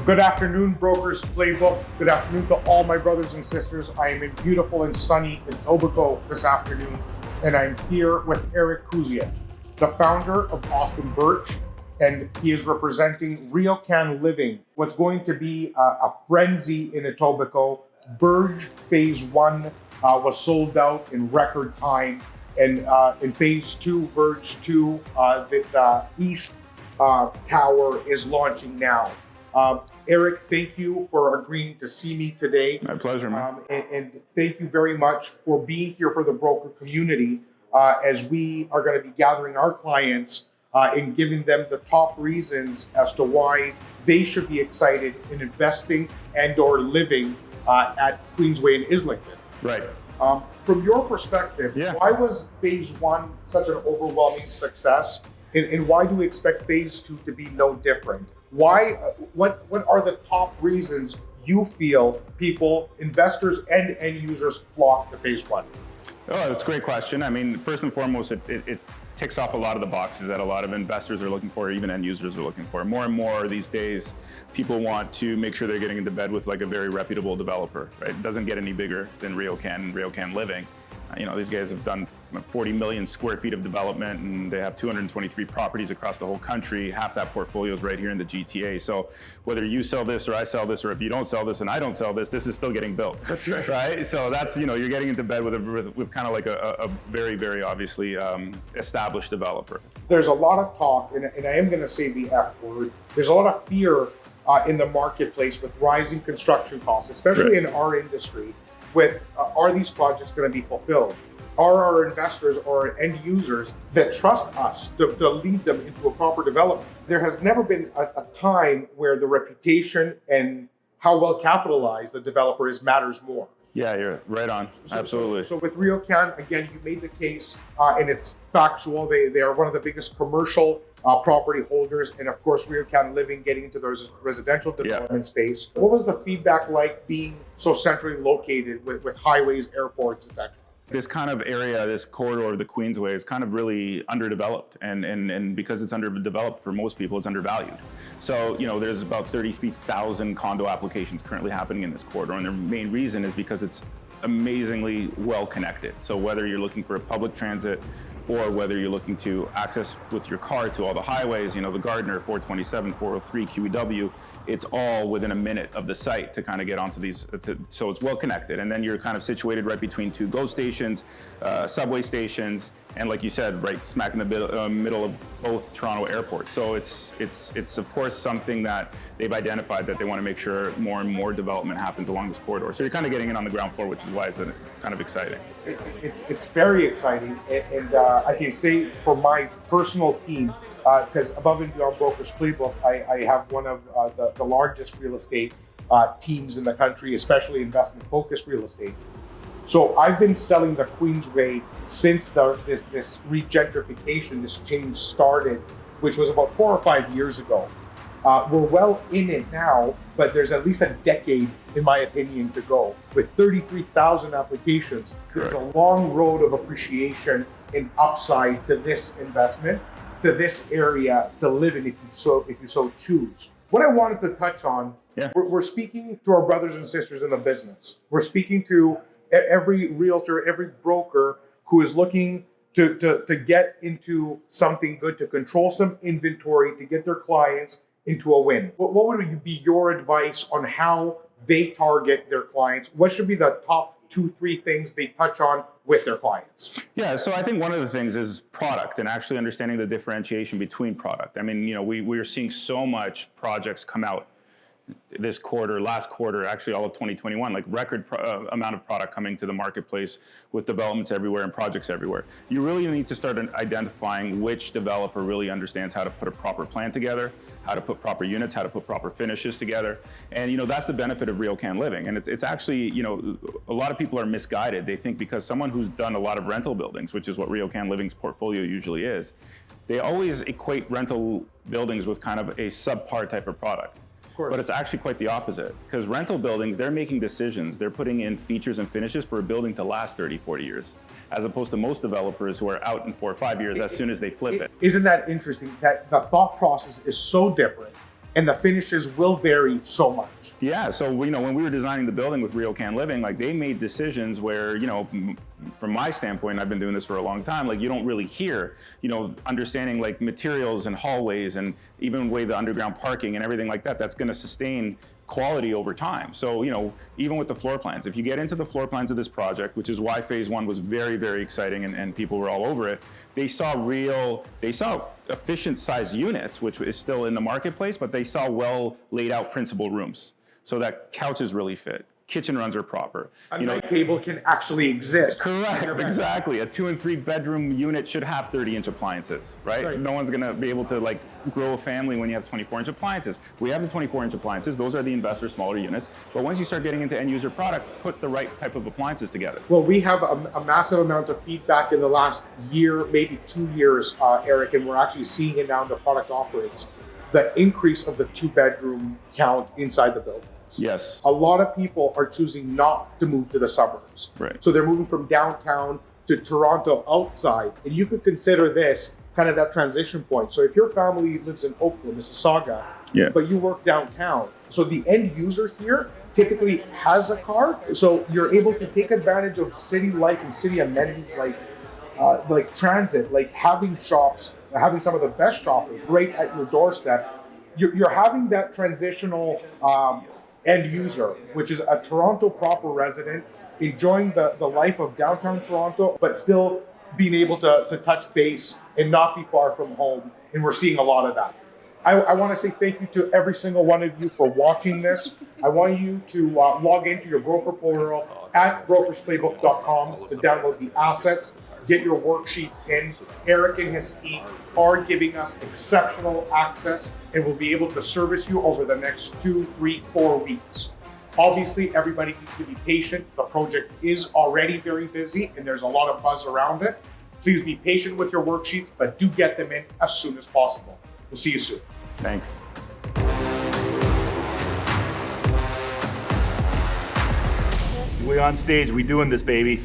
Good afternoon, Brokers Playbook. Good afternoon to all my brothers and sisters. I am in beautiful and sunny Etobicoke this afternoon, and I'm here with Eric Kuzia, the founder of Austin Verge, and he is representing RioCan Living, what's going to be a frenzy in Etobicoke. Verge Phase 1 was sold out in record time, and in Phase 2, Verge 2, the East Tower is launching now. Eric, thank you for agreeing to see me today. My pleasure, man. And thank you very much for being here for the broker community as we are going to be gathering our clients and giving them the top reasons as to why they should be excited in investing and or living at Queensway and Islington. Right. From your perspective, why was Phase 1 such an overwhelming success? And why do we expect Phase 2 to be no different? Why? What are the top reasons you feel people, investors, and end users flock to Phase 1? Oh, that's a great question. I mean, first and foremost, it ticks off a lot of the boxes that a lot of investors are looking for, even end users are looking for. More and more these days, people want to make sure they're getting into bed with like a very reputable developer, right? It doesn't get any bigger than RioCan Living. You know, these guys have done 40 million square feet of development, and they have 223 properties across the whole country. Half that portfolio is right here in the GTA. So whether you sell this or I sell this, or if you don't sell this and I don't sell this is still getting built. That's right. Right? So that's, you know, you're getting into bed with kind of like a very, very obviously established developer. There's a lot of talk, and I am going to say the F word. There's a lot of fear in the marketplace with rising construction costs, especially in our industry. With are these projects going to be fulfilled? Are our investors or our end users that trust us to lead them into a proper development? There has never been a time where the reputation and how well capitalized the developer is matters more. Yeah, you're right on. Absolutely. So with RioCan, again, you made the case, and it's factual. They are one of the biggest commercial property holders, and of course, RioCan Living getting into the residential development space. What was the feedback like being so centrally located with highways, airports, etc.? This kind of area, this corridor of the Queensway is kind of really underdeveloped, and because it's underdeveloped for most people, it's undervalued. So, you know, there's about 33,000 condo applications currently happening in this corridor, and the main reason is because it's amazingly well connected. So whether you're looking for a public transit or whether you're looking to access with your car to all the highways, you know, the Gardner, 427, 403, QEW, it's all within a minute of the site to kind of get onto these, so it's well connected. And then you're kind of situated right between two GO stations, subway stations, and like you said, right smack in the middle of both Toronto airports. So it's of course something that they've identified that they want to make sure more and more development happens along this corridor. So you're kind of getting in on the ground floor, which is why it's kind of exciting. It's very exciting, and I can say for my personal team, because above and beyond Brokers Playbook, I have one of the largest real estate teams in the country, especially investment-focused real estate. So I've been selling the Queensway since this regentrification, this change started, which was about 4 or 5 years ago. We're well in it now, but there's at least a decade, in my opinion, to go. With 33,000 applications, there's a long road of appreciation and upside to this investment, to this area to live in if you so choose. What I wanted to touch on, we're speaking to our brothers and sisters in the business. We're speaking to every realtor, every broker who is looking to get into something good, to control some inventory, to get their clients into a win. What would be your advice on how they target their clients? What should be the top 2-3 things they touch on with their clients? Yeah, so I think one of the things is product and actually understanding the differentiation between product. I mean, you know, we are seeing so much projects come out this quarter, last quarter, actually all of 2021, like record amount of product coming to the marketplace with developments everywhere and projects everywhere. You really need to start identifying which developer really understands how to put a proper plan together, how to put proper units, how to put proper finishes together. And, you know, that's the benefit of RioCan Living. And it's actually, you know, a lot of people are misguided. They think because someone who's done a lot of rental buildings, which is what RioCan Living's portfolio usually is, they always equate rental buildings with kind of a subpar type of product. But it's actually quite the opposite, because rental buildings, they're making decisions. They're putting in features and finishes for a building to last 30, 40 years, as opposed to most developers who are out in 4 or 5 years as soon as they flip it. Isn't that interesting that the thought process is so different and the finishes will vary so much. Yeah, so when we were designing the building with RioCan Living, like they made decisions where, from my standpoint, I've been doing this for a long time, like you don't really hear, understanding like materials and hallways and even way the underground parking and everything like that, that's gonna sustain quality over time. So, even with the floor plans, if you get into the floor plans of this project, which is why phase one was very, very exciting and people were all over it, they saw efficient size units, which is still in the marketplace, but they saw well laid out principal rooms. So that couches really fit. Kitchen runs are proper. A night table can actually exist. Correct, exactly. A 2 and 3 bedroom unit should have 30-inch appliances, right? No one's gonna be able to like grow a family when you have 24-inch appliances. We have the 24-inch appliances. Those are the investor smaller units. But once you start getting into end user product, put the right type of appliances together. Well, we have a massive amount of feedback in the last year, maybe 2 years, Eric, and we're actually seeing it now in the product offerings. The increase of the 2-bedroom count inside the building. Yes. A lot of people are choosing not to move to the suburbs. Right. So they're moving from downtown to Toronto outside. And you could consider this kind of that transition point. So if your family lives in Oakville, Mississauga, but you work downtown, so the end user here typically has a car. So you're able to take advantage of city life and city amenities like transit, like having shops, having some of the best shoppers right at your doorstep. You're having that transitional end user, which is a Toronto proper resident, enjoying the life of downtown Toronto, but still being able to touch base and not be far from home. And we're seeing a lot of that. I want to say thank you to every single one of you for watching this. I want you to log into your broker portal at brokersplaybook.com to download the assets, get your worksheets in. Eric and his team are giving us exceptional access and will be able to service you over the next 2, 3, 4 weeks. Obviously, everybody needs to be patient. The project is already very busy and there's a lot of buzz around it. Please be patient with your worksheets, but do get them in as soon as possible. We'll see you soon. Thanks. We on stage, we doing this, baby.